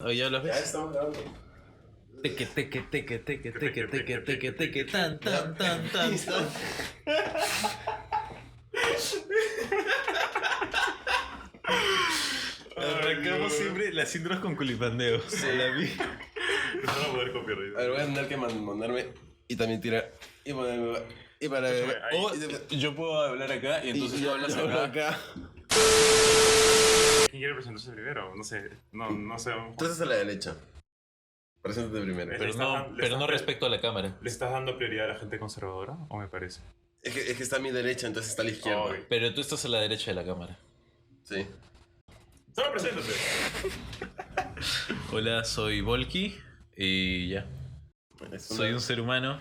Oh, ¿ya lo Ya ves? estamos grabando. Teque, teque, teque, teque, teque, teque, teque, teque, tan, tan, tan, tan, tan. Arrancamos siempre las intros con culipandeos. Sí. La vi. No van a poder copiar. A ver, voy a tener que mandarme y también tirar y ponerme y para Escúchame, ahí- O yo puedo hablar acá y entonces tú hablas yo hablo acá. ¿Quién quiere presentarse primero? No sé. No sé. Tú estás a la derecha. Preséntate primero. Le Pero estás- no respecto a la cámara. ¿Le estás dando prioridad a la gente conservadora? ¿O me parece? Es que está a mi derecha, entonces está a la izquierda. Obvio. Pero tú estás a la derecha de la cámara. Sí. Solo preséntate. Hola, soy Volky y ya. Soy un ser humano,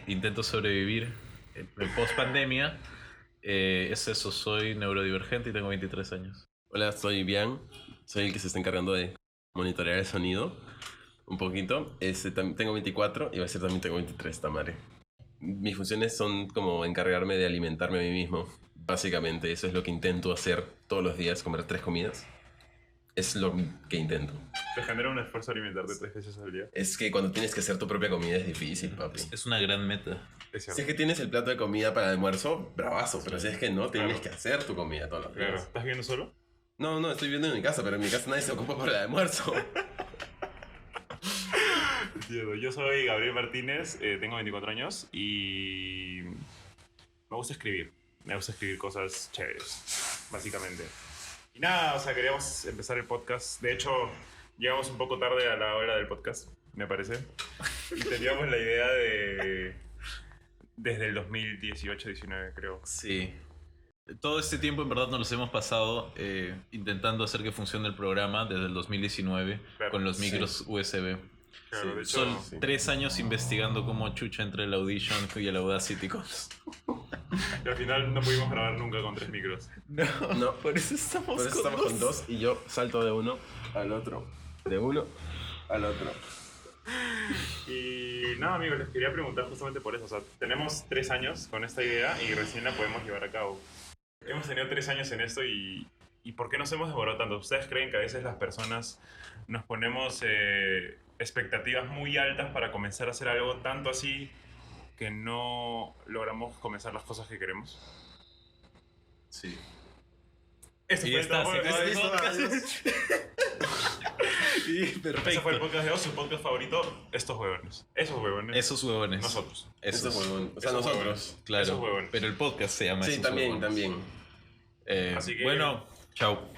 intento sobrevivir post pandemia. Es eso, soy neurodivergente y tengo 23 años. Hola, soy Bian. Soy el que se está encargando de monitorear el sonido. Un poquito. Tengo 24 y va a ser también tengo 23, Tamare. Mis funciones son como encargarme de alimentarme a mí mismo. Básicamente, eso es lo que intento hacer todos los días, comer 3 comidas. Es lo que intento. Te genera un esfuerzo alimentarte 3 veces al día. Es que cuando tienes que hacer tu propia comida es difícil, papi. Es una gran meta. Es Si cierto. es que tienes el plato de comida para el almuerzo, bravazo. Pero si es que no, tienes Claro. que hacer tu comida todos los días. Claro. ¿Estás viviendo solo? No, estoy viviendo en mi casa, pero en mi casa nadie se ocupa para el almuerzo. Entiendo. Yo soy Gabriel Martínez, tengo 24 años y me gusta escribir. Me gusta escribir cosas chéveres, básicamente. Y nada, o sea, queríamos empezar el podcast. De hecho, llegamos un poco tarde a la hora del podcast, me parece. Y teníamos la idea de... Desde el 2018-19, creo. Sí. Todo este tiempo en verdad nos los hemos pasado intentando hacer que funcione el programa desde el 2019 Claro, con los sí. micros USB. Claro, Sí, de hecho... Son sí. 3 años investigando cómo chucha entre el Audition y el Audacity. Y al final no pudimos grabar nunca con 3 micros. No. Por eso estamos, Por eso estamos con 2 y yo salto de uno al otro. De uno al otro. Y nada, amigos, les quería preguntar justamente por eso. O sea, tenemos 3 años con esta idea y recién la podemos llevar a cabo. Hemos tenido 3 años en esto y ¿por qué nos hemos demorado tanto? ¿Ustedes creen que a veces las personas nos ponemos expectativas muy altas para comenzar a hacer algo tanto así que no logramos comenzar las cosas que queremos? Sí. Eso Y fue, está, el se acabó el Listo, podcast. adiós. Sí, Ese fue el perfecto. podcast de hoy, su podcast favorito, Estos Huevones. Esos huevones. Esos huevones. Nosotros. Eso Esos. es huevón. O sea, Esos nosotros. huevones. Claro. Esos huevones. Pero el podcast se llama Sí, Esos también, Huevones. también. Así que- Bueno, chao.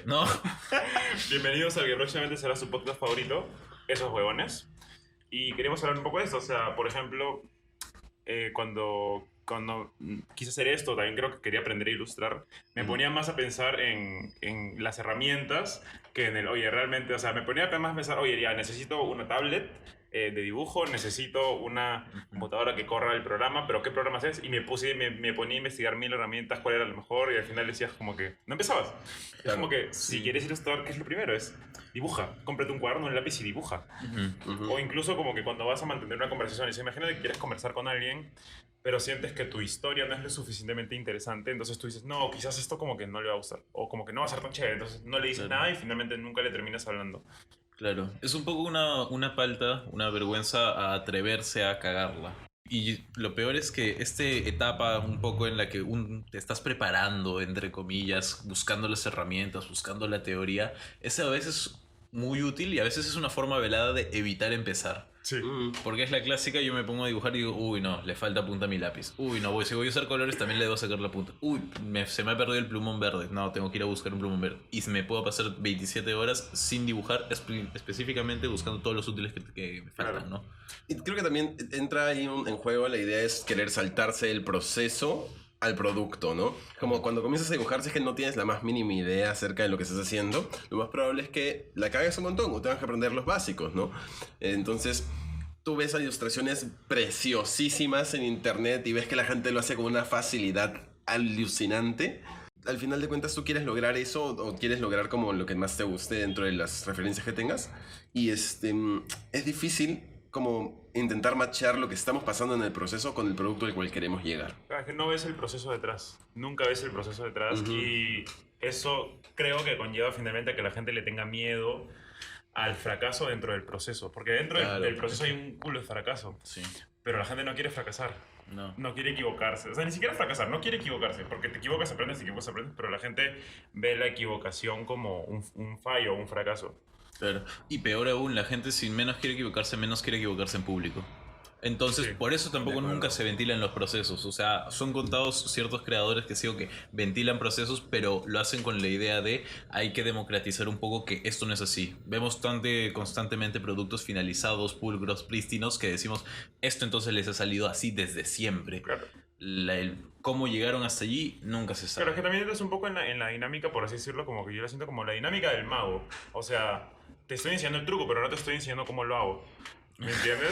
No. Bienvenidos al que próximamente será su podcast favorito, Esos Huevones. Y queremos hablar un poco de esto. O sea, por ejemplo, cuando quise hacer esto, también creo que quería aprender a ilustrar, me ponía más a pensar en las herramientas que en el, oye, realmente, o sea, me ponía más a pensar, oye, ya necesito una tablet de dibujo, necesito una computadora que corra el programa, pero ¿qué programas es? Y me ponía a investigar 1000 herramientas, cuál era la mejor, y al final decías como que, no empezabas. Es Claro. como que, si Sí. quieres ilustrar, ¿qué es lo primero? Es dibuja, cómprate un cuaderno, un lápiz y dibuja. Ujú. O incluso como que cuando vas a mantener una conversación, y imagínate que quieres conversar con alguien, pero sientes que tu historia no es lo suficientemente interesante, entonces tú dices, no, quizás esto como que no le va a gustar, o como que no va a ser tan chévere, entonces no le dices Claro. nada y finalmente nunca le terminas hablando. Claro, es un poco una falta, una vergüenza a atreverse a cagarla. Y lo peor es que esta etapa un poco en la que te estás preparando, entre comillas, buscando las herramientas, buscando la teoría, es a veces muy útil y a veces es una forma velada de evitar empezar. Sí. Porque es la clásica, yo me pongo a dibujar y digo, uy, no, le falta punta a mi lápiz. Uy, no, si voy a usar colores también le debo sacar la punta. Uy, se me ha perdido el plumón verde. No, tengo que ir a buscar un plumón verde. Y me puedo pasar 27 horas sin dibujar, específicamente buscando todos los útiles que me faltan, Claro. ¿no? Y creo que también entra ahí en juego la idea es querer saltarse el proceso al producto, ¿no? Como cuando comienzas a dibujar, si es que no tienes la más mínima idea acerca de lo que estás haciendo, lo más probable es que la cagues un montón o tengas que aprender los básicos, ¿no? Entonces, tú ves ilustraciones preciosísimas en internet y ves que la gente lo hace con una facilidad alucinante. Al final de cuentas, tú quieres lograr eso o quieres lograr como lo que más te guste dentro de las referencias que tengas. Y es difícil como intentar matchar lo que estamos pasando en el proceso con el producto al cual queremos llegar. Claro, es que no ves el proceso detrás, nunca ves el proceso detrás Ujú. y eso creo que conlleva finalmente a que la gente le tenga miedo al fracaso dentro del proceso. Porque dentro Claro. del proceso hay un culo de fracaso. Sí, Pero la gente no quiere fracasar. no. No quiere equivocarse. O sea, ni siquiera fracasar, no quiere equivocarse. Porque te equivocas, aprendes, te equivocas, aprendes. Pero la gente ve la equivocación como un fallo, un fracaso. Claro. Y peor aún, la gente si menos quiere equivocarse en público. Entonces, Sí, por eso tampoco de acuerdo. nunca se ventilan los procesos. O sea, son contados ciertos creadores que sigo que ventilan procesos, pero lo hacen con la idea de hay que democratizar un poco que esto no es así. Vemos constantemente productos finalizados, pulcros, prístinos, que decimos, esto entonces les ha salido así desde siempre. Claro. Cómo llegaron hasta allí, nunca se sabe. Claro, es que también entras un poco en la dinámica, por así decirlo, como que yo la siento como la dinámica del mago. O sea, te estoy enseñando el truco, pero no te estoy enseñando cómo lo hago. ¿Me entiendes?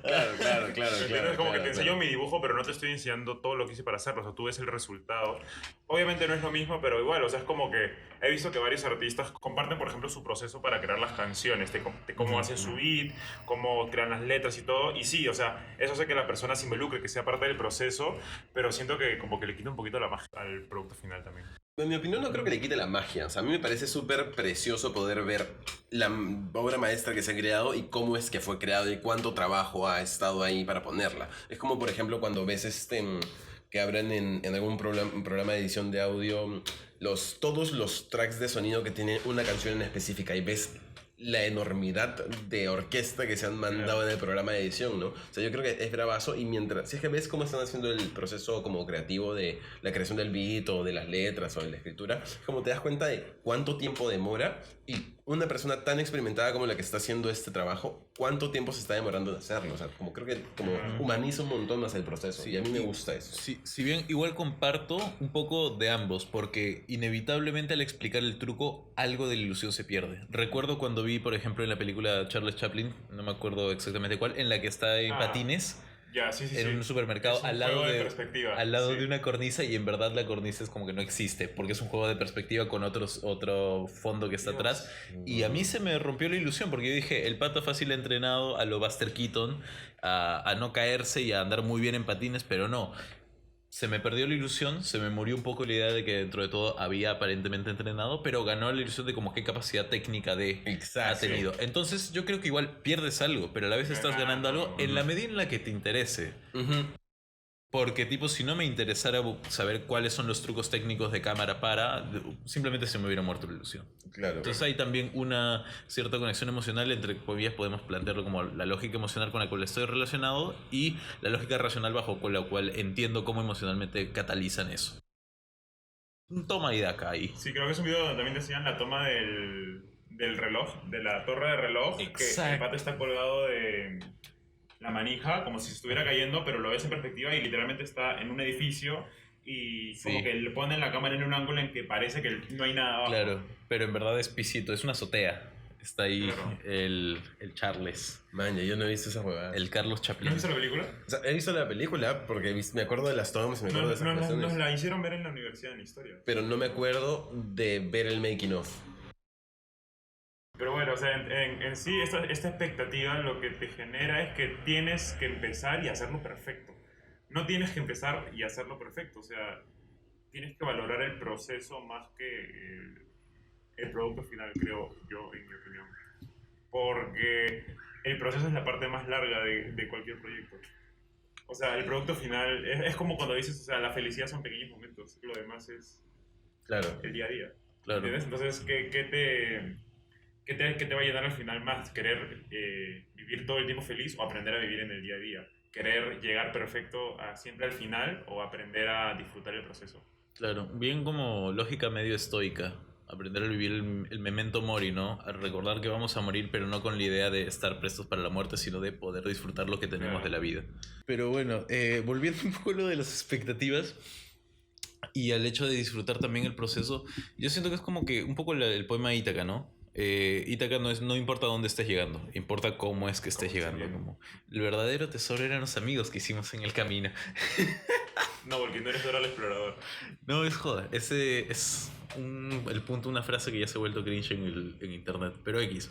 Claro. ¿Me entiendes? Como que te enseño mi dibujo, pero no te estoy enseñando todo lo que hice para hacerlo. O sea, tú ves el resultado. Obviamente no es lo mismo, pero igual, o sea, es como que he visto que varios artistas comparten, por ejemplo, su proceso para crear las canciones, de cómo hacen su beat, cómo crean las letras y todo. Y sí, o sea, eso hace que la persona se involucre, que sea parte del proceso, pero siento que como que le quita un poquito la magia al producto final también. En mi opinión no creo que le quite la magia. O sea, a mí me parece súper precioso poder ver la obra maestra que se ha creado y cómo es que fue creado y cuánto trabajo ha estado ahí para ponerla. Es como, por ejemplo, cuando ves que abren en algún programa de edición de audio todos los tracks de sonido que tiene una canción en específica y ves la enormidad de orquesta que se han mandado en el programa de edición, ¿no? O sea, yo creo que es bravazo y si es que ves cómo están haciendo el proceso como creativo de la creación del beat o de las letras o de la escritura, es como te das cuenta de cuánto tiempo demora y una persona tan experimentada como la que está haciendo este trabajo, cuánto tiempo se está demorando en hacerlo. O sea, como creo que como humaniza un montón más el proceso y a mí me gusta eso. Si bien igual comparto un poco de ambos, porque inevitablemente al explicar el truco, algo de la ilusión se pierde. Recuerdo cuando vi, por ejemplo, en la película Charles Chaplin, no me acuerdo exactamente cuál, en la que está en patines Ya, sí, en un supermercado Es un al lado, juego de perspectiva, al lado sí. de una cornisa y en verdad la cornisa es como que no existe, porque es un juego de perspectiva con otro fondo que está Dios. atrás. Y a mí se me rompió la ilusión, porque yo dije, el pata fácil entrenado a lo Buster Keaton, a no caerse y a andar muy bien en patines, pero no. Se me perdió la ilusión, se me murió un poco la idea de que dentro de todo había aparentemente entrenado, pero ganó la ilusión de como qué capacidad técnica ha tenido. Entonces yo creo que igual pierdes algo, pero a la vez estás ganando algo en la medida en la que te interese. Porque tipo, si no me interesara saber cuáles son los trucos técnicos de cámara simplemente se me hubiera muerto la ilusión. Claro. Entonces hay también una cierta conexión emocional entre comillas, podemos plantearlo como la lógica emocional con la cual estoy relacionado y la lógica racional bajo con la cual entiendo cómo emocionalmente catalizan eso. Un toma y daca ahí. Sí, creo que es un video donde también te enseñan la toma del reloj, de la torre de reloj, Exacto. que el pato está colgado de la manija, como si se estuviera cayendo, pero lo ves en perspectiva y literalmente está en un edificio y como Sí. que le ponen la cámara en un ángulo en que parece que no hay nada abajo. Claro, pero en verdad es pisito, es una azotea. Está ahí Claro. el Charles, Man, yo no he visto esa huevada. el Carlos ¿No Chaplin. has visto la película? O sea, he visto la película porque me acuerdo de las tomas y me acuerdo de esas cuestiones. Nos la hicieron ver en la universidad en historia. Pero no me acuerdo de ver el making of. Pero bueno, o sea, en sí, esta expectativa lo que te genera es que tienes que empezar y hacerlo perfecto. No tienes que empezar y hacerlo perfecto, o sea, tienes que valorar el proceso más que el producto final, creo yo, en mi opinión. Porque el proceso es la parte más larga de cualquier proyecto. O sea, el producto final es como cuando dices, o sea, la felicidad son pequeños momentos, lo demás es Claro. el día a día. Claro. ¿Entiendes? Entonces, ¿qué te va a llenar al final más? ¿Querer vivir todo el tiempo feliz o aprender a vivir en el día a día? ¿Querer llegar perfecto siempre al final o aprender a disfrutar el proceso? Claro, bien como lógica medio estoica. Aprender a vivir el memento mori, ¿no? A recordar que vamos a morir, pero no con la idea de estar prestos para la muerte, sino de poder disfrutar lo que tenemos Claro. de la vida. Pero bueno, volviendo un poco a lo de las expectativas y al hecho de disfrutar también el proceso, yo siento que es como que un poco el poema Ítaca, ¿no? Ítaca no importa dónde estés llegando, importa cómo es que estés llegando. Como el verdadero tesoro eran los amigos que hicimos en el camino. No, porque no eres Dora el explorador. No, es joda. Ese es el punto, una frase que ya se ha vuelto cringe en internet. Pero X.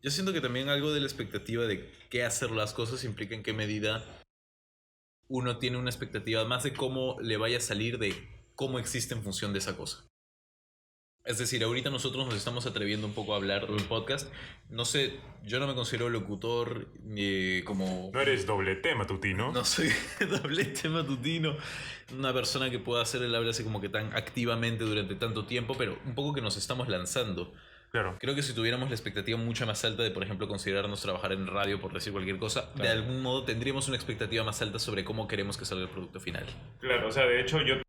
Yo siento que también algo de la expectativa de qué hacer las cosas implica en qué medida uno tiene una expectativa más de cómo le vaya a salir de cómo existe en función de esa cosa. Es decir, ahorita nosotros nos estamos atreviendo un poco a hablar en un podcast. No sé, yo no me considero locutor ni como... No eres doble T matutino. No soy doblete matutino, una persona que pueda hacer el habla así como que tan activamente durante tanto tiempo, pero un poco que nos estamos lanzando. Claro. Creo que si tuviéramos la expectativa mucho más alta de, por ejemplo, considerarnos trabajar en radio, por decir cualquier cosa, de algún modo tendríamos una expectativa más alta sobre cómo queremos que salga el producto final. Claro, o sea, de hecho yo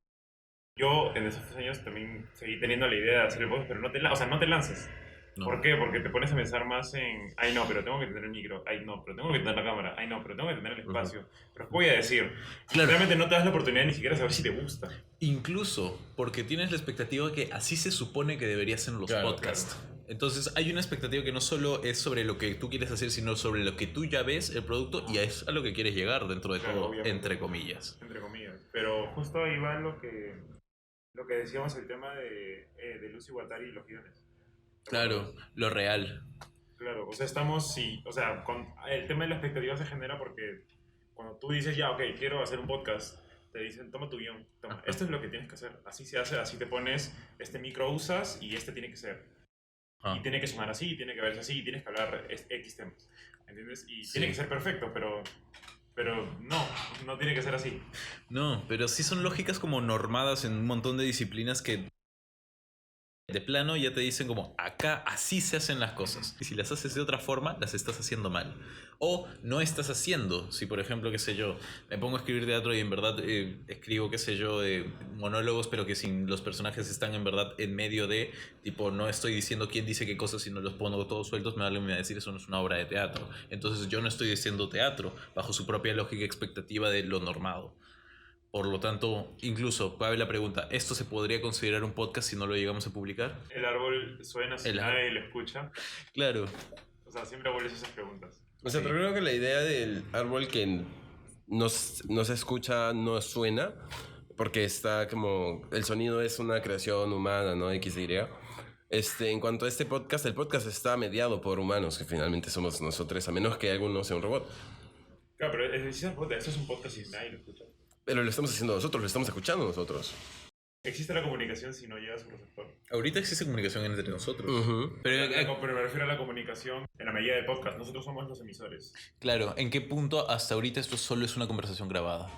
en esos años también seguí teniendo la idea de hacer el podcast, pero no te lances. No. ¿Por qué? Porque te pones a pensar más en, ay no, pero tengo que tener el micro, ay no, pero tengo que tener la cámara, ay no, pero tengo que tener el espacio. Pero voy a decir, Claro. realmente no te das la oportunidad ni siquiera de saber si te gusta. Incluso porque tienes la expectativa de que así se supone que deberían ser los Claro, podcasts. Entonces hay una expectativa que no solo es sobre lo que tú quieres hacer, sino sobre lo que tú ya ves el producto y es a lo que quieres llegar dentro de Claro, todo, obviamente. entre comillas. Entre comillas. Pero justo ahí va lo que decíamos, el tema de Lucy Guattari y los guiones. Claro, lo real. Claro, o sea, el tema de la expectativa se genera porque cuando tú dices, ya, ok, quiero hacer un podcast, te dicen, toma tu guión, toma, esto es lo que tienes que hacer, así se hace, así te pones, este micro usas y este tiene que ser. Ah. Y tiene que sonar así, tiene que verse así, y tienes que hablar X temas, ¿entiendes? Y Sí. tiene que ser perfecto, pero no tiene que ser así. No, pero sí son lógicas como normadas en un montón de disciplinas que de plano ya te dicen como acá así se hacen las cosas. Y si las haces de otra forma, las estás haciendo mal. O no estás haciendo. Si por ejemplo, qué sé yo, me pongo a escribir teatro y en verdad escribo, qué sé yo, monólogos, pero que sin los personajes están en verdad en medio de, tipo, no estoy diciendo quién dice qué cosas, sino los pongo todos sueltos, me va a decir eso no es una obra de teatro. Entonces yo no estoy diciendo teatro bajo su propia lógica y expectativa de lo normado. Por lo tanto, incluso cabe la pregunta, ¿esto se podría considerar un podcast si no lo llegamos a publicar? El árbol suena si El nadie lo escucha. Claro. O sea, siempre vuelves a esas preguntas. O sea, Sí. pero creo que la idea del árbol que no se escucha no suena, porque está como, el sonido es una creación humana, ¿no? X, Y. En cuanto a este podcast, el podcast está mediado por humanos, que finalmente somos nosotros, a menos que alguno sea un robot. Claro, pero esto es un podcast y nadie lo escucha. Pero lo estamos haciendo nosotros, lo estamos escuchando nosotros. ¿Existe la comunicación si no llega a su receptor? Ahorita existe comunicación entre nosotros. Pero, Pero me refiero a la comunicación en la medida del podcast. Nosotros somos los emisores. claro, ¿en qué punto hasta ahorita esto solo es una conversación grabada?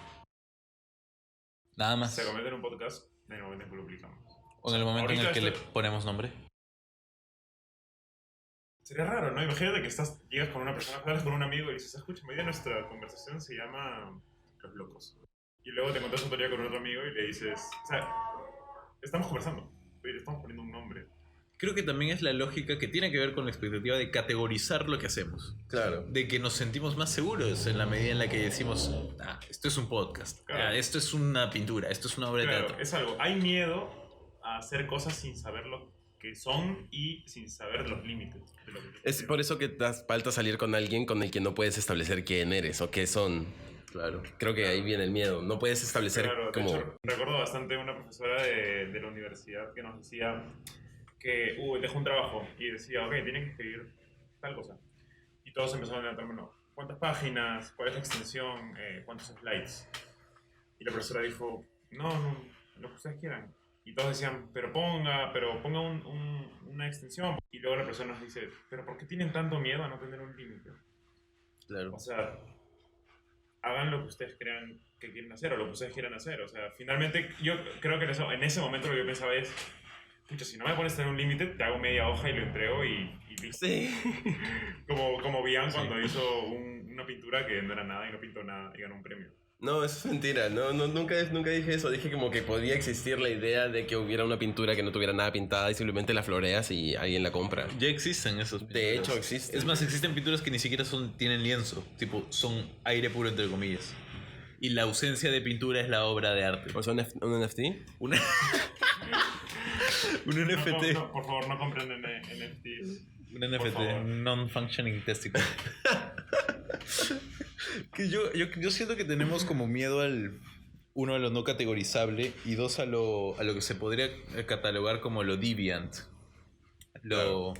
Nada más. Se convierte en un podcast en el momento en que lo publicamos. O en el momento en el Ahorita que le esto- ponemos nombre. Sería raro, ¿no? Imagínate que llegas con una persona, hablas con un amigo y dices, escucha, media nuestra conversación se llama Los Locos. Y luego te contas una teoría con otro amigo y le dices, o sea, estamos conversando, pero le estamos poniendo un nombre. Creo que también es la lógica que tiene que ver con la expectativa de categorizar lo que hacemos. Claro. De que nos sentimos más seguros en la medida en la que decimos, esto es un podcast, Claro. esto es una pintura, esto es una obra de Claro, teatro. es algo. Hay miedo a hacer cosas sin saber lo que son y sin saber los límites de lo que tú Es quieres. por eso que te falta salir con alguien con el que no puedes establecer quién eres o qué son. Claro. Creo que ahí viene el miedo. No puedes establecer Claro, de como... hecho, recuerdo bastante una profesora de la universidad que nos decía que dejó un trabajo y decía, ok, tienen que escribir tal cosa. Y todos empezaron a levantar mano. ¿Cuántas páginas? ¿Cuál es la extensión? ¿Cuántos slides? Y la profesora dijo, no, lo que ustedes quieran. Y todos decían, pero ponga una extensión. Y luego la persona nos dice, pero ¿por qué tienen tanto miedo a no tener un límite? Claro. O sea, hagan lo que ustedes crean que quieren hacer o lo que ustedes quieran hacer. O sea, finalmente yo creo que en ese momento lo que yo pensaba es, pucha, si no me pones a tener un límite, te hago media hoja y lo entrego y listo. Sí. Como Bian cuando hizo una pintura que no era nada y no pintó nada y ganó un premio. No, eso es mentira. Nunca dije eso. Dije como que podría existir la idea de que hubiera una pintura que no tuviera nada pintada y simplemente la floreas y alguien la compra. Ya existen esos. De hecho, existe. Es más, existen pinturas que ni siquiera tienen lienzo, tipo, son aire puro entre comillas. Y la ausencia de pintura es la obra de arte. ¿O sea, un NFT? Una... un NFT. No, por favor, no compren NFTs. Un Por NFT, favor. non-functioning testicle. Que yo siento que tenemos como miedo uno, a lo no categorizable y dos, a lo que se podría catalogar como lo deviant. Claro.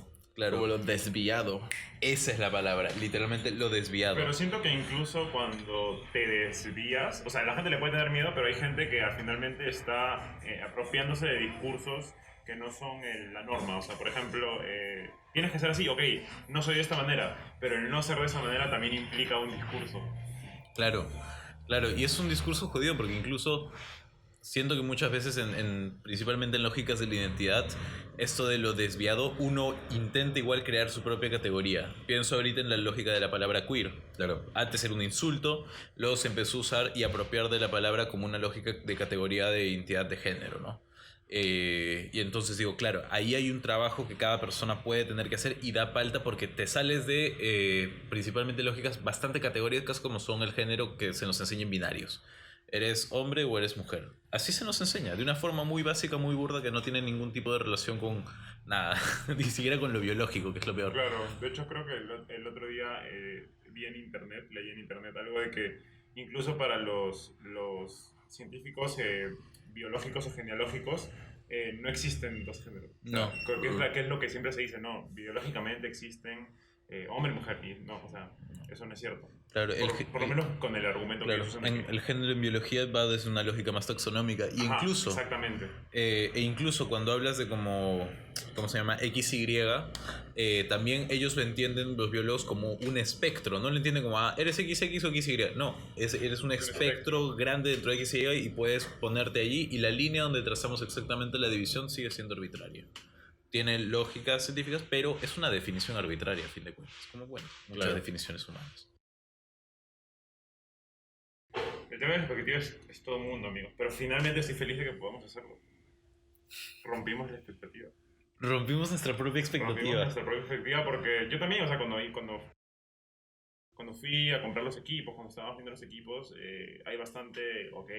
Como lo desviado. Esa es la palabra, literalmente lo desviado. Pero siento que incluso cuando te desvías, o sea, la gente le puede tener miedo, pero hay gente que finalmente está apropiándose de discursos que no son la norma. O sea, por ejemplo, tienes que ser así, ok, no soy de esta manera, pero el no ser de esa manera también implica un discurso. Claro, claro, y es un discurso jodido porque incluso siento que muchas veces, principalmente en lógicas de la identidad, esto de lo desviado, uno intenta igual crear su propia categoría. Pienso ahorita en la lógica de la palabra queer. Claro, antes era un insulto, luego se empezó a usar y apropiar de la palabra como una lógica de categoría de identidad de género, ¿no? Y entonces digo, claro, ahí hay un trabajo que cada persona puede tener que hacer y da falta porque te sales de principalmente lógicas bastante categóricas como son el género que se nos enseña en binarios. ¿Eres hombre o eres mujer? Así se nos enseña, de una forma muy básica, muy burda, que no tiene ningún tipo de relación con nada, ni siquiera con lo biológico, que es lo peor. Claro, de hecho creo que el otro día leí en internet algo de que incluso para los científicos biológicos o genealógicos no existen dos géneros. No. Creo que es lo que siempre se dice, no, biológicamente existen hombre y mujer, y no, o sea, eso no es cierto. Claro, Por lo menos con el argumento claro, que usan en el género en biología va desde una lógica más taxonómica. Y Ajá, incluso, exactamente. e incluso cuando hablas de ¿cómo se llama? XY, también ellos lo entienden, los biólogos, como un espectro. No lo entienden como, ¿eres XX o XY? No, eres un espectro grande dentro de XY y puedes ponerte allí y la línea donde trazamos exactamente la división sigue siendo arbitraria. Tiene lógicas científicas, pero es una definición arbitraria, a fin de cuentas. Como, bueno, muchas definiciones humanas. El tema de la expectativa es todo mundo, amigos. Pero finalmente estoy feliz de que podamos hacerlo. Rompimos la expectativa. Rompimos nuestra propia expectativa. Porque yo también, o sea, cuando fui a comprar los equipos, cuando estábamos viendo los equipos, hay bastante, ok,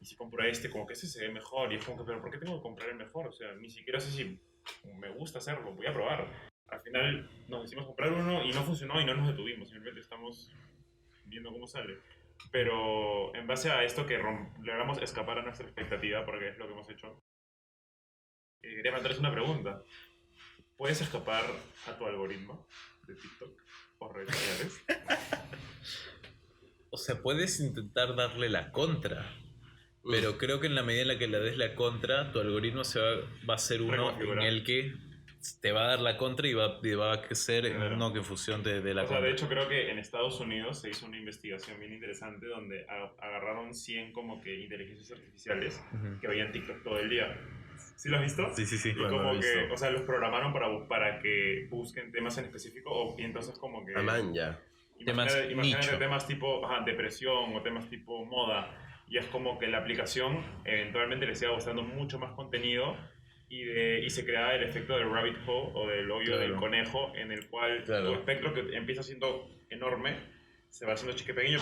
y si compro como que ese se ve mejor. Y es como que, pero ¿por qué tengo que comprar el mejor? O sea, ni siquiera sé si me gusta hacerlo, voy a probar. Al final nos hicimos comprar uno y no funcionó y no nos detuvimos. Simplemente estamos viendo cómo sale. Pero en base a esto que logramos escapar a nuestra expectativa, porque es lo que hemos hecho, quería plantearles una pregunta. ¿Puedes escapar a tu algoritmo de TikTok o redes sociales? O sea, puedes intentar darle la contra, pero creo que en la medida en la que le des la contra, tu algoritmo va a ser uno en el que te va a dar la contra y va a crecer en uno que en función de la contra. De hecho, creo que en Estados Unidos se hizo una investigación bien interesante donde agarraron 100 como que inteligencias artificiales que veían TikTok todo el día. ¿Sí lo has visto? Sí. Y como que, o sea, los programaron para que busquen temas en específico y entonces como que... ya. Imagínate temas tipo depresión o temas tipo moda. Y es como que la aplicación eventualmente les iba gustando mucho más contenido y se creaba el efecto del rabbit hole o del hoyo del conejo, en el cual tu espectro, que empieza siendo enorme, se va haciendo pequeño,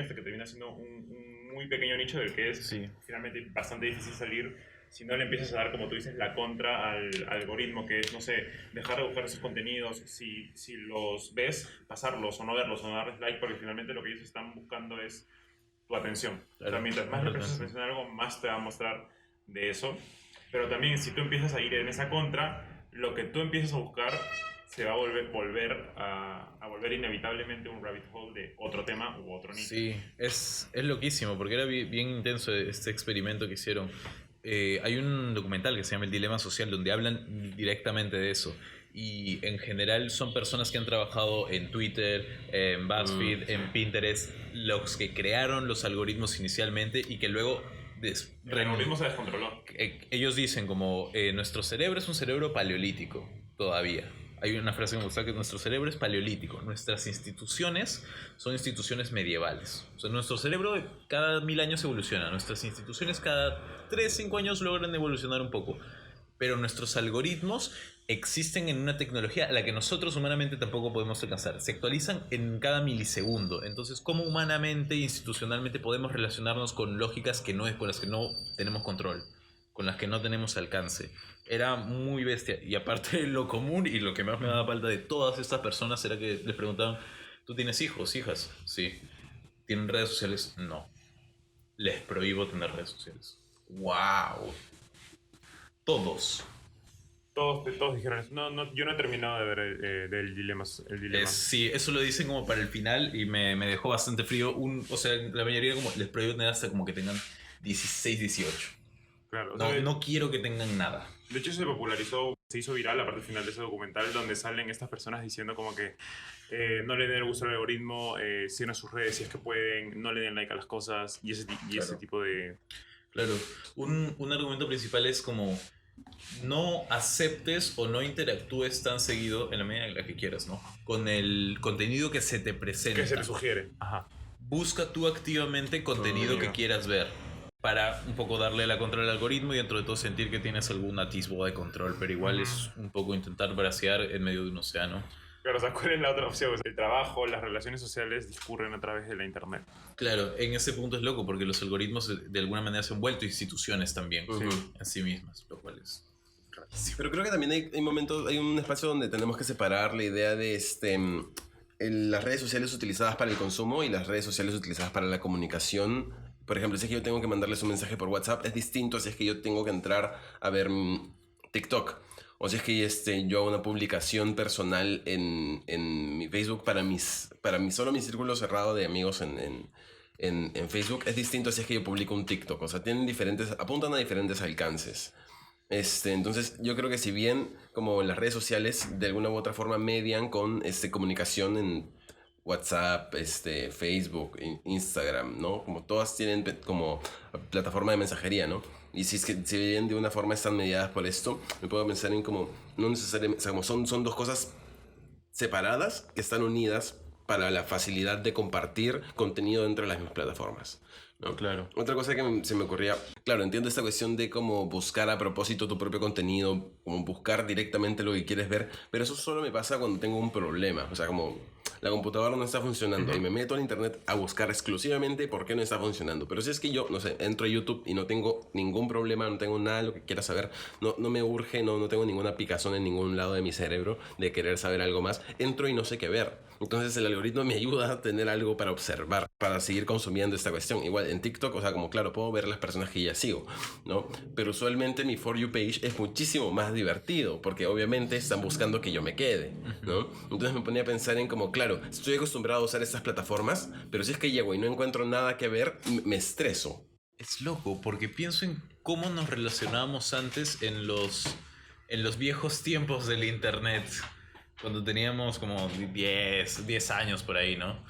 hasta que termina siendo un muy pequeño nicho del que es finalmente bastante difícil salir si no le empiezas a dar, como tú dices, la contra al algoritmo, que es, no sé, dejar de buscar esos contenidos, si los ves, pasarlos o no verlos o no darles like, porque finalmente lo que ellos están buscando es tu atención. O sea, mientras más le prestas atención a algo, más te va a mostrar de eso. Pero también, si tú empiezas a ir en esa contra, lo que tú empiezas a buscar se va a volver a volver inevitablemente un rabbit hole de otro tema u otro nicho. Sí, es loquísimo, porque era bien intenso este experimento que hicieron. Hay un documental que se llama El Dilema Social, donde hablan directamente de eso. Y en general son personas que han trabajado en Twitter, en BuzzFeed, en Pinterest, los que crearon los algoritmos inicialmente y que luego... El algoritmo se descontroló. Ellos dicen como, nuestro cerebro es un cerebro paleolítico, todavía. Hay una frase que me gusta, que nuestro cerebro es paleolítico. Nuestras instituciones son instituciones medievales. O sea, nuestro cerebro cada 1000 años evoluciona. Nuestras instituciones cada 3-5 años logran evolucionar un poco. Pero nuestros algoritmos existen en una tecnología a la que nosotros humanamente tampoco podemos alcanzar. Se actualizan en cada milisegundo. Entonces, ¿cómo humanamente e institucionalmente podemos relacionarnos con lógicas con las que no tenemos control? Con las que no tenemos alcance. Era muy bestia. Y aparte, lo común y lo que más me daba falta de todas estas personas era que les preguntaban: ¿tú tienes hijos, hijas? Sí. ¿Tienen redes sociales? No. Les prohíbo tener redes sociales. ¡Wow! Todos dijeron eso. No, yo no he terminado de ver el dilema. Sí, eso lo dicen como para el final y me dejó bastante frío. O sea, la mayoría como les prohíbo tener hasta como que tengan 16, 18. Claro, no quiero que tengan nada. De hecho, se popularizó, se hizo viral la parte final de ese documental donde salen estas personas diciendo como que no le den el gusto al algoritmo, sigan a sus redes si es que pueden, no le den like a las cosas y ese Claro. tipo de... Claro, un argumento principal es como no aceptes o no interactúes tan seguido en la medida en la que quieras, ¿no? Con el contenido que se te presenta. que se te sugiere. Ajá. Busca tú activamente contenido que mío. quieras ver para un poco darle la contra al algoritmo y dentro de todo sentir que tienes algún atisbo de control, pero igual es un poco intentar bracear en medio de un océano. Claro, o sea, ¿cuál es la otra opción? O sea, el trabajo, las relaciones sociales discurren a través de la internet. Claro, en ese punto es loco porque los algoritmos de alguna manera se han vuelto instituciones también Ujú. en sí mismas, lo cual es rarísimo. Pero creo que también hay momentos, hay un espacio donde tenemos que separar la idea de las redes sociales utilizadas para el consumo y las redes sociales utilizadas para la comunicación. Por ejemplo, si es que yo tengo que mandarles un mensaje por WhatsApp, es distinto si es que yo tengo que entrar a ver TikTok. O si es que yo hago una publicación personal en mi Facebook solo mi círculo cerrado de amigos en Facebook. Es distinto si es que yo publico un TikTok. O sea, apuntan a diferentes alcances. Entonces yo creo que si bien como las redes sociales de alguna u otra forma median con comunicación en WhatsApp, Facebook, Instagram, ¿no? Como todas tienen como plataforma de mensajería, ¿no? Y si bien de una forma están mediadas por esto, me puedo pensar en como no necesariamente, o sea, como son dos cosas separadas que están unidas para la facilidad de compartir contenido dentro de las mismas plataformas, ¿no? Claro. Otra cosa que se me ocurría, claro, entiendo esta cuestión de cómo buscar a propósito tu propio contenido, como buscar directamente lo que quieres ver, pero eso solo me pasa cuando tengo un problema, o sea, como la computadora no está funcionando y me meto al internet a buscar exclusivamente por qué no está funcionando. Pero si es que yo, no sé, entro a YouTube y no tengo ningún problema, no tengo nada de lo que quiera saber, no me urge, no tengo ninguna picazón en ningún lado de mi cerebro de querer saber algo más, entro y no sé qué ver. Entonces el algoritmo me ayuda a tener algo para observar, para seguir consumiendo esta cuestión. Igual en TikTok, o sea, como claro, puedo ver las personas que ya sigo, ¿no? Pero usualmente mi For You page es muchísimo más divertido, porque obviamente están buscando que yo me quede, ¿no? Entonces me ponía a pensar en como, claro, estoy acostumbrado a usar estas plataformas, pero si es que llego y no encuentro nada que ver, me estreso. Es loco porque pienso en cómo nos relacionábamos antes en los viejos tiempos del internet, cuando teníamos como 10 años por ahí, ¿no?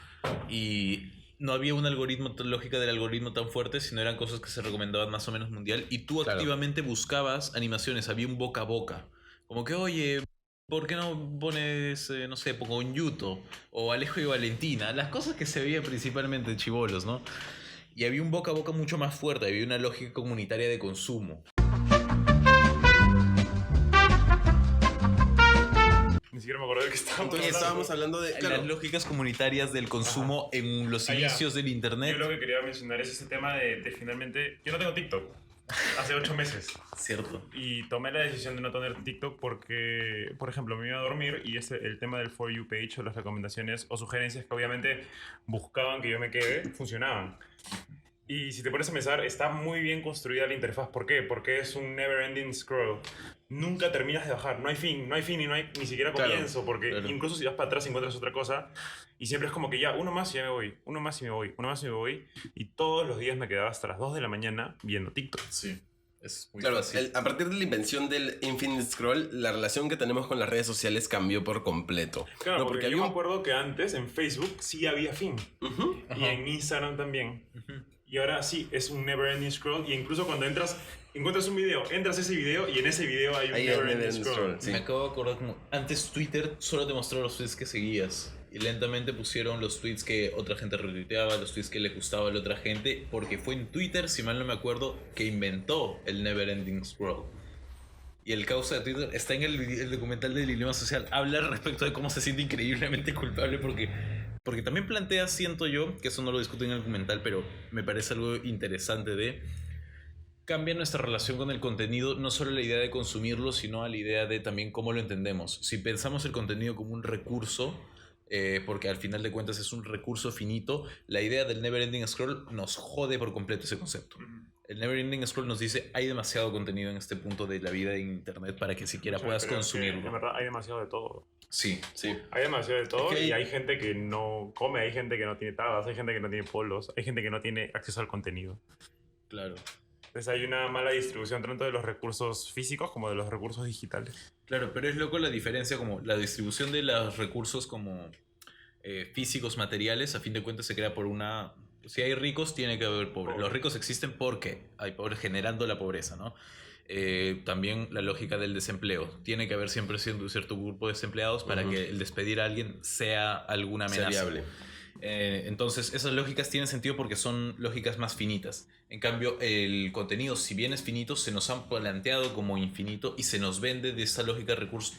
Y no había una lógica del algoritmo tan fuerte, sino eran cosas que se recomendaban más o menos mundial y tú Claro. activamente buscabas animaciones, había un boca a boca. Como que, oye, ¿por qué no pones, no sé, pongo un Yuto o Alejo y Valentina? Las cosas que se veían principalmente de chibolos, ¿no? Y había un boca a boca mucho más fuerte, había una lógica comunitaria de consumo. Ni siquiera me acordé de que estábamos Entonces hablando. estábamos hablando de, claro, Las lógicas comunitarias del consumo en los Ah, ya. inicios del internet. Yo lo que quería mencionar es ese tema de finalmente... Yo no tengo TikTok. Hace 8 meses. Cierto. Y tomé la decisión de no tener TikTok porque, por ejemplo, me iba a dormir y el tema del For You page o las recomendaciones o sugerencias que obviamente buscaban que yo me quede, funcionaban. Y si te pones a pensar, está muy bien construida la interfaz. ¿Por qué? Porque es un never ending scroll. Nunca terminas de bajar. No hay fin y no hay ni siquiera Claro, comienzo. Porque claro. incluso si vas para atrás encuentras otra cosa. Y siempre es como que ya, uno más y ya me voy. Uno más y me voy. Uno más y me voy. Y todos los días me quedaba hasta las 2 de la mañana viendo TikTok. Sí. Es muy claro, fácil. a partir de la invención del Infinite Scroll, la relación que tenemos con las redes sociales cambió por completo. Claro, No, porque había yo me un- acuerdo que antes en Facebook sí había fin. Ujú. Y en Instagram también. Ujú. Y ahora sí, es un never ending scroll. Y incluso cuando encuentras un video, entras a ese video y en ese video hay un Ahí es never ending never ending scroll. scroll, sí. Me acabo de acordar como antes Twitter solo te mostró los tweets que seguías y lentamente pusieron los tweets que otra gente retuiteaba, los tweets que le gustaba a la otra gente, porque fue en Twitter, si mal no me acuerdo, que inventó el never ending scroll. Y el causa de Twitter está en el documental del dilema social. Habla al respecto de cómo se siente increíblemente culpable porque también plantea, siento yo, que eso no lo discuto en el documental, pero me parece algo interesante de cambia nuestra relación con el contenido, no solo la idea de consumirlo, sino a la idea de también cómo lo entendemos. Si pensamos el contenido como un recurso, porque al final de cuentas es un recurso finito, la idea del never ending scroll nos jode por completo ese concepto. El never ending scroll nos dice hay demasiado contenido en este punto de la vida en internet para que siquiera O sea, puedas creo que, consumirlo. En verdad hay demasiado de todo. Sí, Sí. Hay demasiado de todo Es que y hay gente que no come, hay gente que no tiene tabas, hay gente que no tiene polos, hay gente que no tiene acceso al contenido. claro. Entonces hay una mala distribución tanto de los recursos físicos como de los recursos digitales. Claro, pero es loco la diferencia como la distribución de los recursos como físicos, materiales, a fin de cuentas se crea por una... Si hay ricos, tiene que haber pobres. Los ricos existen porque hay pobres generando la pobreza, ¿no? También la lógica del desempleo. Tiene que haber siempre cierto grupo de desempleados para que el despedir a alguien sea alguna amenaza. Sea viable. Entonces, esas lógicas tienen sentido porque son lógicas más finitas. En cambio, el contenido, si bien es finito, se nos han planteado como infinito y se nos vende de esa lógica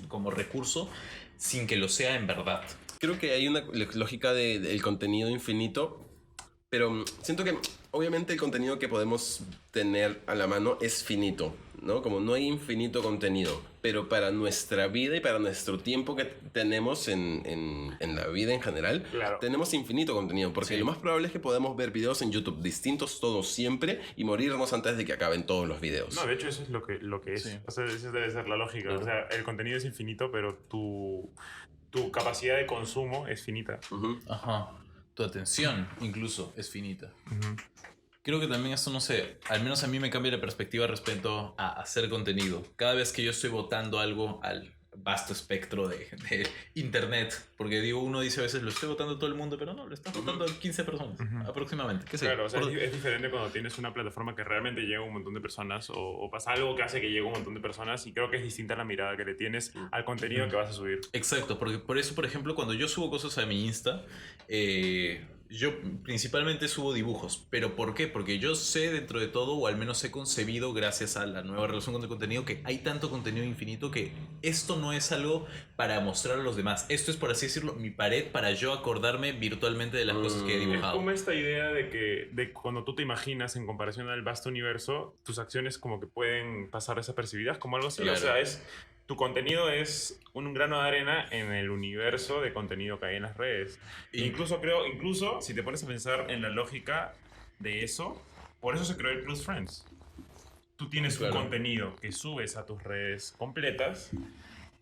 como recurso sin que lo sea en verdad. Creo que hay una lógica del contenido infinito, pero siento que obviamente el contenido que podemos tener a la mano es finito, ¿no? Como no hay infinito contenido, pero para nuestra vida y para nuestro tiempo que tenemos en la vida en general, Claro. tenemos infinito contenido, porque Sí. lo más probable es que podamos ver videos en YouTube distintos todos siempre y morirnos antes de que acaben todos los videos. No, de hecho eso es lo que es. Sí. O sea, esa debe ser la lógica. Claro. O sea, el contenido es infinito, pero tu capacidad de consumo es finita. Ujú. Ajá. Tu atención incluso es finita. Creo que también esto, no sé, al menos a mí me cambia la perspectiva respecto a hacer contenido. Cada vez que yo estoy botando algo al vasto espectro de internet, porque digo, uno dice a veces lo estoy botando a todo el mundo, pero no, lo estás botando a 15 personas aproximadamente. ¿Qué sé? Claro, o sea, Por- es diferente cuando tienes una plataforma que realmente llega a un montón de personas o pasa algo que hace que llegue a un montón de personas y creo que es distinta la mirada que le tienes al contenido que vas a subir. Exacto, porque por eso, por ejemplo, cuando yo subo cosas a mi Insta, yo principalmente subo dibujos. ¿Pero por qué? Porque yo sé dentro de todo, o al menos he concebido gracias a la nueva relación con el contenido, que hay tanto contenido infinito que esto no es algo para mostrar a los demás. Esto es, por así decirlo, mi pared para yo acordarme virtualmente de las cosas que he Es dibujado. como esta idea de cuando tú te imaginas en comparación al vasto universo, tus acciones como que pueden pasar desapercibidas, como algo así. Claro. O sea, tu contenido es un grano de arena en el universo de contenido que hay en las redes. Y- Incluso si te pones a pensar en la lógica de eso, por eso se creó el Close Friends. Tú tienes Claro. un contenido que subes a tus redes completas,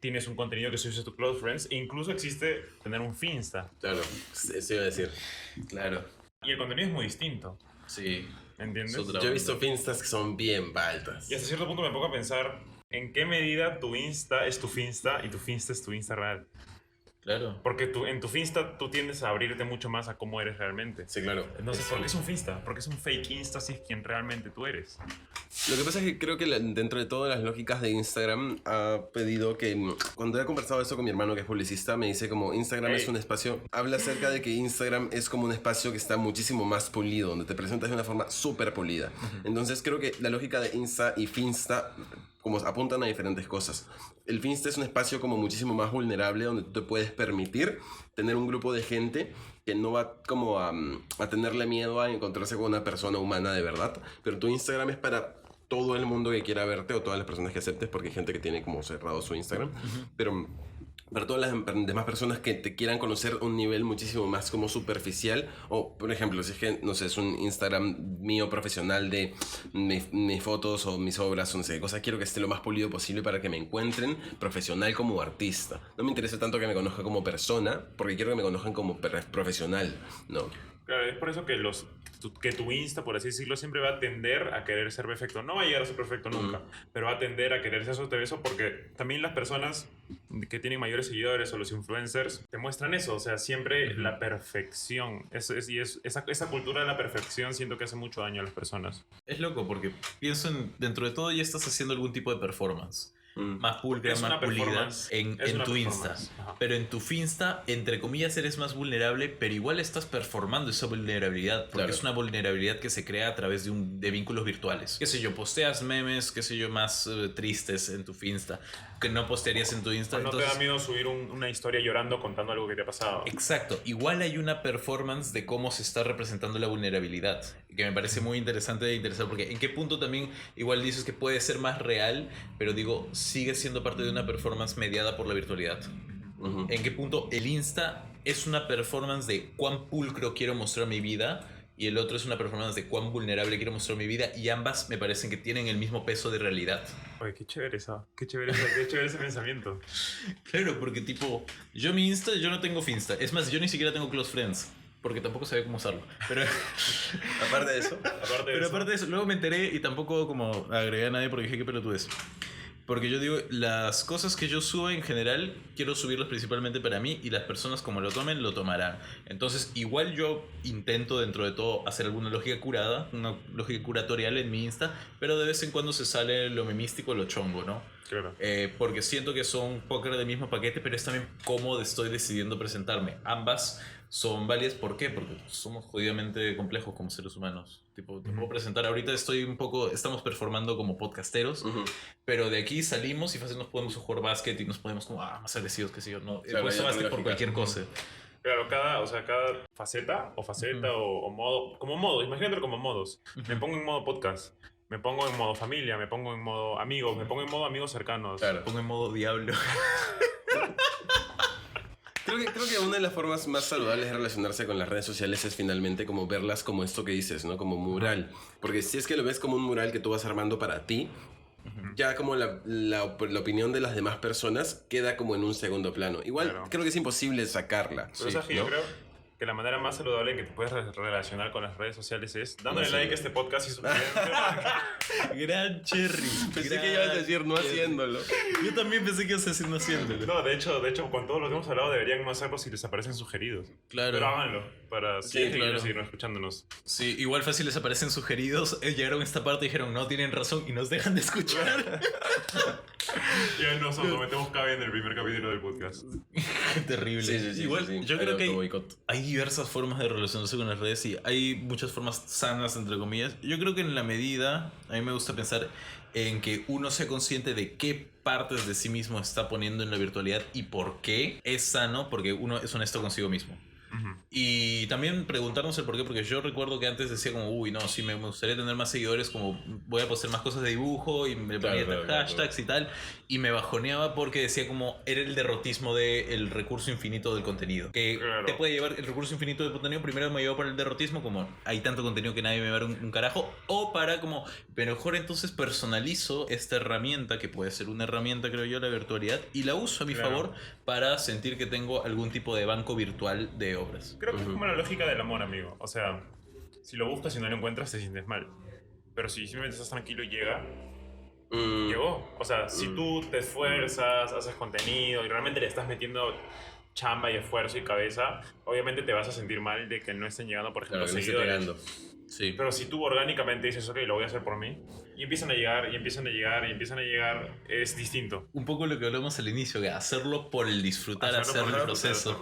tienes un contenido que subes a tus Close Friends, e incluso existe tener un Finsta. Claro, eso iba a decir. Claro, Y el contenido es muy distinto, sí. ¿entiendes? Es otra Yo he onda. visto finstas que son bien baltas. Y hasta cierto punto me pongo a pensar en qué medida tu Insta es tu Finsta y tu Finsta es tu Insta real. Claro. Porque en tu Finsta tú tiendes a abrirte mucho más a cómo eres realmente. Sí, claro. Entonces, ¿por qué es un Finsta? ¿Por qué es un fake Insta si es quien realmente tú eres? Lo que pasa es que creo que dentro de todas las lógicas de Instagram ha pedido que cuando he conversado esto con mi hermano que es publicista me dice como Instagram Ey. es un espacio, habla acerca de que Instagram es como un espacio que está muchísimo más pulido, donde te presentas de una forma súper pulida. Entonces creo que la lógica de Insta y Finsta como apuntan a diferentes cosas. El Finsta es un espacio como muchísimo más vulnerable donde tú te puedes permitir tener un grupo de gente que no va como a tenerle miedo a encontrarse con una persona humana de verdad, pero tu Instagram es para todo el mundo que quiera verte o todas las personas que aceptes, porque hay gente que tiene como cerrado su Instagram, pero para todas las demás personas que te quieran conocer a un nivel muchísimo más como superficial, o por ejemplo, si es que, no sé, es un Instagram mío profesional de mis fotos o mis obras o no sé qué cosa, quiero que esté lo más pulido posible para que me encuentren profesional como artista. No me interesa tanto que me conozcan como persona, porque quiero que me conozcan como profesional, ¿no? Claro, es por eso que que tu Insta, por así decirlo, siempre va a tender a querer ser perfecto. No va a llegar a ser perfecto nunca, pero va a tender a querer ser eso porque también las personas que tienen mayores seguidores o los influencers te muestran eso, o sea, siempre la perfección. Esa cultura de la perfección siento que hace mucho daño a las personas. Es loco porque pienso dentro de todo ya estás haciendo algún tipo de performance. Más pulcra, Es una más pulida performance. en Es una tu Insta. performance. Ajá. Pero en tu Finsta, entre comillas, eres más vulnerable, pero igual estás performando esa vulnerabilidad. Porque Claro. es una vulnerabilidad que se crea a través de vínculos virtuales. Qué sé yo, posteas memes, qué sé yo, más tristes en tu Finsta, que no postearías en tu Insta. No te da miedo subir una historia llorando contando algo que te ha pasado. Exacto, igual hay una performance de cómo se está representando la vulnerabilidad, que me parece muy interesante e interesante, porque en qué punto también igual dices que puede ser más real, pero digo, sigue siendo parte de una performance mediada por la virtualidad. Ujú. En qué punto el Insta es una performance de cuán pulcro quiero mostrar mi vida y el otro es una performance de cuán vulnerable quiero mostrar mi vida, y ambas me parecen que tienen el mismo peso de realidad. Oye, qué chévere eso. Qué chévere ese pensamiento. Claro, porque tipo, yo mi Insta, yo no tengo Finsta, es más, yo ni siquiera tengo close friends. porque tampoco sabía cómo usarlo. Pero, Aparte de eso. aparte de eso, luego me enteré y tampoco como agregué a nadie porque dije qué pelotudez. Porque yo digo, las cosas que yo subo en general, quiero subirlas principalmente para mí y las personas como lo tomen, lo tomarán. Entonces, igual yo intento dentro de todo hacer alguna lógica curada, una lógica curatorial en mi Insta, pero de vez en cuando se sale lo memístico, lo chongo, ¿no? Claro. Porque siento que son póker del mismo paquete, pero es también cómo estoy decidiendo presentarme. Ambas son válidas, ¿por qué? Porque somos jodidamente complejos como seres humanos. Tipo, te puedo presentar, ahorita estamos performando como podcasteros, Ujú. pero de aquí salimos y fácil nos podemos jugar básquet y nos podemos como, más agresivos que sé yo, no. Claro, Puedes hay otra básquet por lógica. cualquier cosa. Claro, cada faceta o modo, como modos, imagínate como modos. Me pongo en modo podcast, me pongo en modo familia, me pongo en modo amigos, me pongo en modo amigos cercanos. Claro. Pongo en modo diablo. Creo que una de las formas más saludables de relacionarse con las redes sociales es finalmente como verlas como esto que dices, ¿no? Como mural. Porque si es que lo ves como un mural que tú vas armando para ti, ya como la opinión de las demás personas queda como en un segundo plano. Igual Claro. creo que es imposible sacarla. Pero sabes que yo creo que la manera más saludable en que te puedes relacionar con las redes sociales es dándole like a este podcast y suscribiéndote. Gran Cherry. Pensé que ibas a decir no haciéndolo. Yo también pensé que ibas a decir no haciéndolo. No, de hecho, con todos los que hemos hablado deberían no hacerlo si les aparecen sugeridos. Claro. Pero háganlo para claro. seguir escuchándonos. Sí, igual fácil les aparecen sugeridos. Llegaron a esta parte y dijeron, no, tienen razón y nos dejan de escuchar. Ya nos autometemos cabe en el primer capítulo del podcast. Qué terrible. Igual, yo creo que hay diversas formas de relacionarse con las redes y hay muchas formas sanas, entre comillas. Yo creo que en la medida, a mí me gusta pensar en que uno sea consciente de qué partes de sí mismo está poniendo en la virtualidad y por qué es sano, porque uno es honesto consigo mismo. Y también preguntarnos el por qué, porque yo recuerdo que antes decía como, uy, no, sí, me gustaría tener más seguidores, como voy a postear más cosas de dibujo y me ponía hashtags y tal, y me bajoneaba porque decía como, era el derrotismo del recurso infinito del contenido, que te puede llevar el recurso infinito del contenido, primero me llevó para el derrotismo, como hay tanto contenido que nadie me va a dar un carajo, o para como, mejor entonces personalizo esta herramienta, que puede ser una herramienta, creo yo, la virtualidad, y la uso a mi favor para sentir que tengo algún tipo de banco virtual de obras. Creo que es como la lógica del amor, amigo. O sea, si lo buscas y no lo encuentras, te sientes mal. Pero si simplemente estás tranquilo y llega, llegó. O sea, si tú te esfuerzas, haces contenido y realmente le estás metiendo chamba y esfuerzo y cabeza, obviamente te vas a sentir mal de que no estén llegando, por ejemplo, seguidores. Sí. Pero si tú orgánicamente dices, ok, lo voy a hacer por mí, y empiezan a llegar, y empiezan a llegar, y empiezan a llegar, es distinto. Un poco lo que hablamos al inicio, que hacerlo por el disfrutar, hacer el proceso.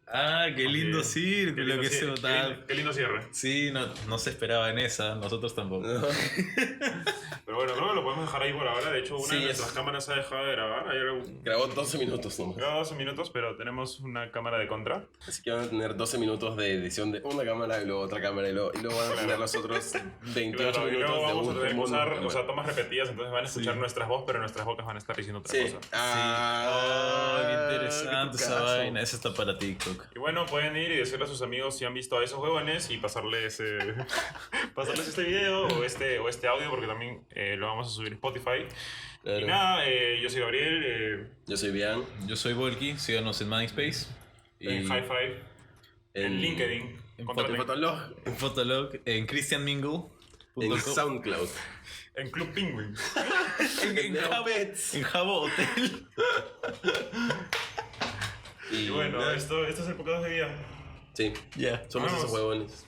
Ah, qué lindo círculo que se notaba. Qué lindo cierre. Sí, no se esperaba en esa, nosotros tampoco. Pero bueno, creo que lo podemos dejar ahí por ahora. De hecho, una Sí, de nuestras cámaras ha dejado de grabar. Grabó 12 minutos nomás. Grabó 12 minutos, pero tenemos una cámara de contra. Así que van a tener 12 minutos de edición de una cámara y luego otra cámara y luego van a tener los otros 28 Claro, y minutos luego de vamos a tener que usar cámara. tomas repetidas, entonces van a escuchar nuestras voces, pero nuestras bocas van a estar diciendo otra Sí. cosa. Qué interesante qué esa tucazo. vaina. Esa está para TikTok. Y bueno, pueden ir y decirle a sus amigos si han visto a esos huevones y pasarles este video o este audio, porque también lo vamos a subir a Spotify. Claro. Y nada, yo soy Gabriel, Yo soy Bian. Yo soy Volky, síganos en MySpace. en High Five, en LinkedIn, en Contraten, En Fotolog. En Fotolog, en ChristianMingle. En SoundCloud. en Club Penguin. en Neopets. Jabo Hotel. Y bueno, nada. esto es el podcast de vida. Sí, Ya. somos Vamos. esos huevones.